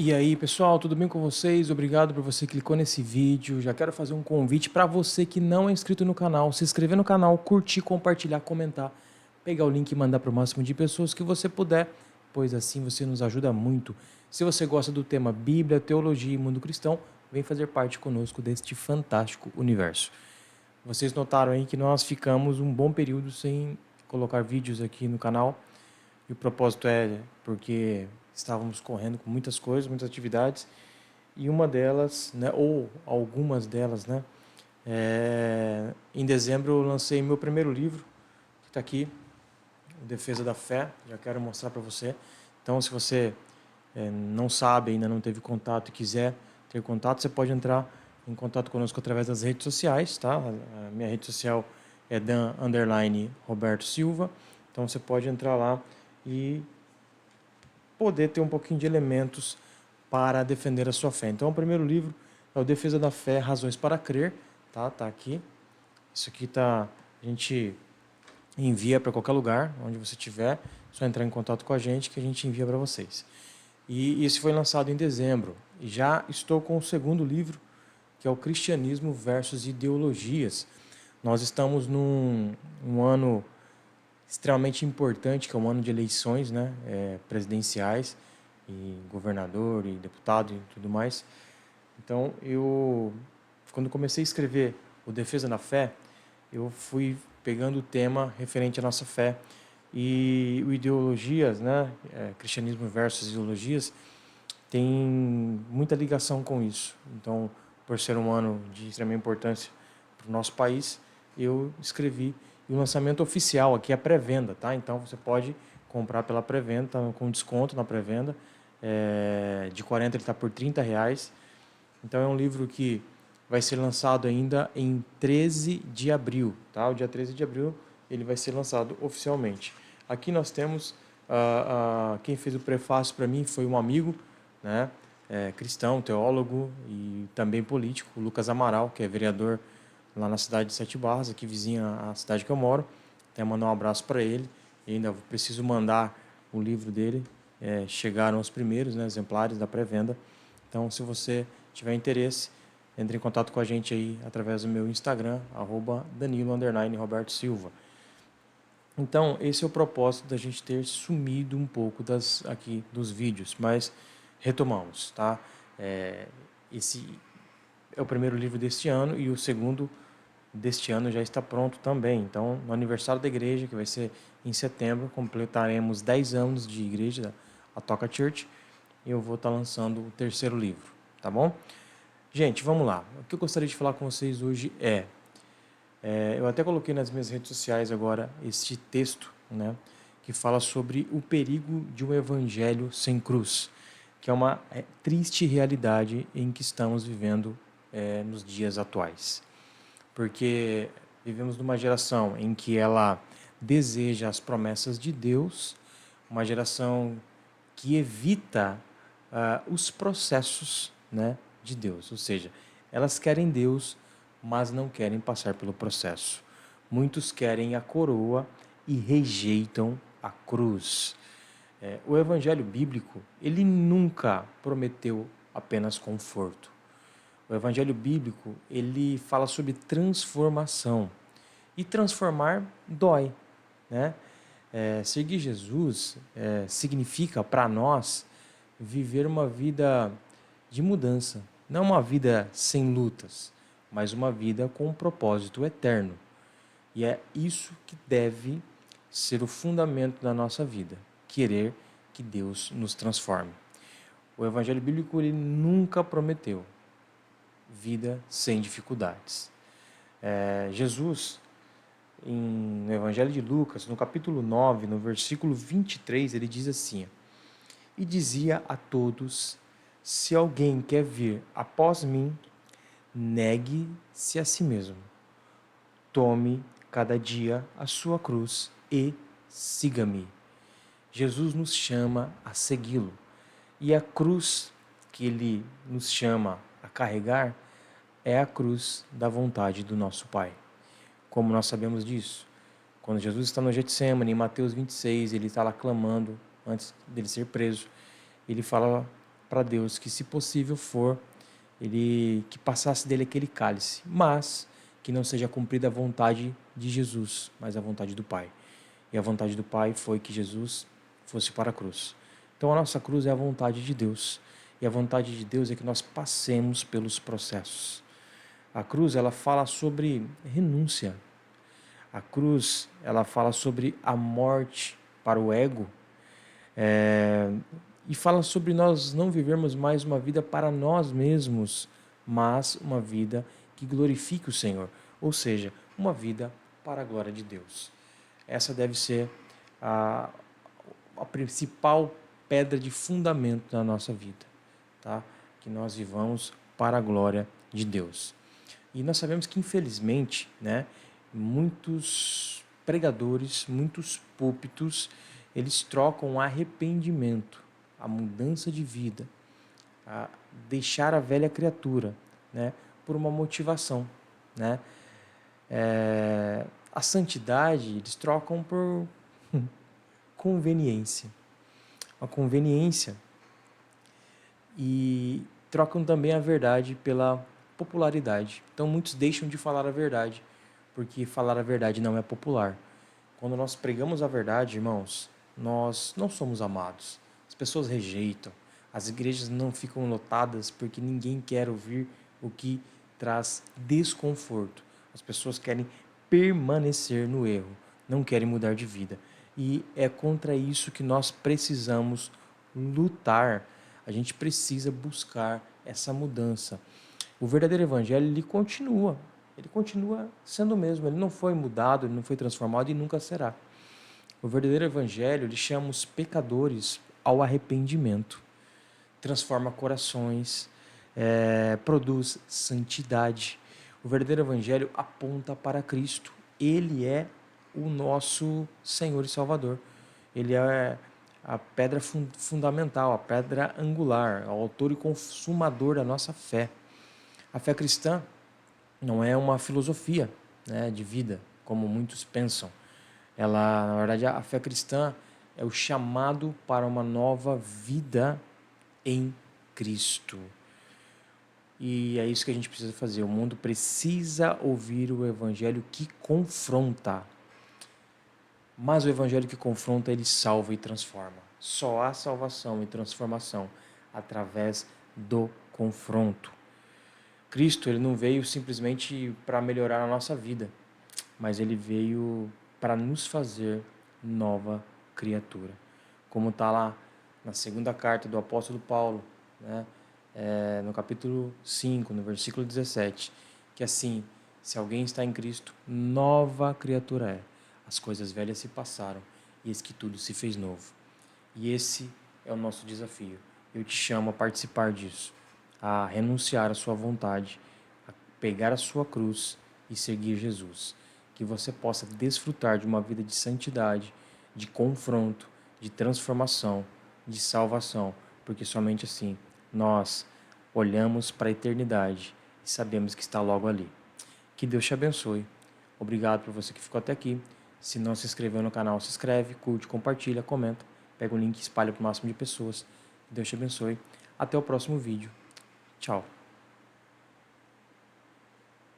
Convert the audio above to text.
E aí, pessoal, tudo bem com vocês? Obrigado por você que clicou nesse vídeo. Já quero fazer um convite para você que não é inscrito no canal, se inscrever no canal, curtir, compartilhar, comentar, pegar o link e mandar para o máximo de pessoas que você puder, pois assim você nos ajuda muito. Se você gosta do tema Bíblia, teologia e mundo cristão, vem fazer parte conosco deste fantástico universo. Vocês notaram aí que nós ficamos um bom período sem colocar vídeos aqui no canal. E o propósito é porque estávamos correndo com muitas coisas, muitas atividades, e uma delas, né, ou algumas delas, né, em dezembro eu lancei meu primeiro livro, que está aqui, O Defesa da Fé, já quero mostrar para você. Então, se você não sabe, ainda não teve contato e quiser ter contato, você pode entrar em contato conosco através das redes sociais, tá? A minha rede social é Dan_Roberto Silva, então você pode entrar lá e poder ter um pouquinho de elementos para defender a sua fé. Então, o primeiro livro é o Defesa da Fé, Razões para Crer, tá? Tá aqui. Isso aqui tá, a gente envia para qualquer lugar, onde você estiver, é só entrar em contato com a gente que a gente envia para vocês. E esse foi lançado em dezembro. E já estou com o segundo livro, que é o Cristianismo versus Ideologias. Nós estamos num um ano extremamente importante, que é um ano de eleições, né, presidenciais, e governador, e deputado e tudo mais. Então, quando comecei a escrever o Defesa da Fé, eu fui pegando o tema referente à nossa fé e o ideologias, né, cristianismo versus ideologias, tem muita ligação com isso. Então, por ser um ano de extrema importância para o nosso país, eu escrevi. E o lançamento oficial aqui é pré-venda, tá? Então, você pode comprar pela pré-venda, tá com desconto na pré-venda. De 40 ele está por R$ 30. Então, é um livro que vai ser lançado ainda em 13 de abril, tá? O dia 13 de abril ele vai ser lançado oficialmente. Aqui nós temos, quem fez o prefácio para mim foi um amigo, né? Cristão, teólogo e também político, o Lucas Amaral, que é vereador lá na cidade de Sete Barras, aqui vizinha à cidade que eu moro. Até mandar um abraço para ele. E ainda preciso mandar o livro dele. Chegaram os primeiros, né, exemplares da pré-venda. Então, se você tiver interesse, entre em contato com a gente aí através do meu Instagram, @Danilo_Roberto Silva. Então, esse é o propósito da gente ter sumido um pouco aqui dos vídeos, mas retomamos, tá? Esse é o primeiro livro deste ano e o segundo deste ano já está pronto também. Então, no aniversário da igreja, que vai ser em setembro, completaremos 10 anos de igreja, a Toca Church, e eu vou estar lançando o terceiro livro, tá bom? Gente, vamos lá. O que eu gostaria de falar com vocês hoje eu até coloquei nas minhas redes sociais agora este texto, né, que fala sobre o perigo de um evangelho sem cruz, que é uma triste realidade em que estamos vivendo nos dias atuais. Porque vivemos numa geração em que ela deseja as promessas de Deus, uma geração que evita os processos, né, de Deus. Ou seja, elas querem Deus, mas não querem passar pelo processo. Muitos querem a coroa e rejeitam a cruz. O evangelho bíblico, ele nunca prometeu apenas conforto. O evangelho bíblico, ele fala sobre transformação. E transformar dói, né? Seguir Jesus significa para nós viver uma vida de mudança, não uma vida sem lutas, mas uma vida com um propósito eterno. E é isso que deve ser o fundamento da nossa vida, querer que Deus nos transforme. O evangelho bíblico ele nunca prometeu vida sem dificuldades. Jesus, no Evangelho de Lucas, no capítulo 9, no versículo 23, ele diz assim: E dizia a todos: Se alguém quer vir após mim, negue-se a si mesmo. Tome cada dia a sua cruz e siga-me. Jesus nos chama a segui-lo. E a cruz que ele nos chama a carregar é a cruz da vontade do nosso Pai. Como nós sabemos disso? Quando Jesus está no Getsemane, em Mateus 26, ele está lá clamando, antes dele ser preso, ele fala para Deus que, se possível for, ele que passasse dele aquele cálice, mas que não seja cumprida a vontade de Jesus, mas a vontade do Pai. E a vontade do Pai foi que Jesus fosse para a cruz. Então a nossa cruz é a vontade de Deus. E a vontade de Deus é que nós passemos pelos processos. A cruz, ela fala sobre renúncia. A cruz, ela fala sobre a morte para o ego, e fala sobre nós não vivermos mais uma vida para nós mesmos, mas uma vida que glorifique o Senhor, ou seja, uma vida para a glória de Deus. Essa deve ser a, a principal pedra de fundamento da nossa vida, tá? Que nós vivamos para a glória de Deus. E nós sabemos que, infelizmente, né, muitos pregadores, muitos púlpitos, eles trocam o arrependimento, a mudança de vida, a deixar a velha criatura, né, por uma motivação, né? A santidade eles trocam por conveniência, uma conveniência, e trocam também a verdade pela popularidade. Então muitos deixam de falar a verdade, porque falar a verdade não é popular. Quando nós pregamos a verdade, irmãos, nós não somos amados. As pessoas rejeitam. As igrejas não ficam lotadas porque ninguém quer ouvir o que traz desconforto. As pessoas querem permanecer no erro, não querem mudar de vida. E é contra isso que nós precisamos lutar. A gente precisa buscar essa mudança. O verdadeiro evangelho, ele continua sendo o mesmo, ele não foi mudado, ele não foi transformado e nunca será. O verdadeiro evangelho, ele chama os pecadores ao arrependimento, transforma corações, produz santidade. O verdadeiro evangelho aponta para Cristo. Ele é o nosso Senhor e Salvador. Ele é a pedra fundamental, a pedra angular, o autor e consumador da nossa fé. A fé cristã não é uma filosofia, né, de vida, como muitos pensam. Ela, na verdade, a fé cristã é o chamado para uma nova vida em Cristo. E é isso que a gente precisa fazer. O mundo precisa ouvir o evangelho que confronta. Mas o evangelho que confronta, ele salva e transforma. Só há salvação e transformação através do confronto. Cristo, ele não veio simplesmente para melhorar a nossa vida, mas ele veio para nos fazer nova criatura. Como está lá na segunda carta do apóstolo Paulo, né? No capítulo 5, no versículo 17, que assim, se alguém está em Cristo, nova criatura é. As coisas velhas se passaram, e eis que tudo se fez novo. E esse é o nosso desafio. Eu te chamo a participar disso, a renunciar à sua vontade, a pegar a sua cruz e seguir Jesus. Que você possa desfrutar de uma vida de santidade, de confronto, de transformação, de salvação, porque somente assim nós olhamos para a eternidade e sabemos que está logo ali. Que Deus te abençoe. Obrigado por você que ficou até aqui. Se não se inscreveu no canal, se inscreve, curte, compartilha, comenta, pega o link e espalha para o máximo de pessoas. Que Deus te abençoe. Até o próximo vídeo. Tchau.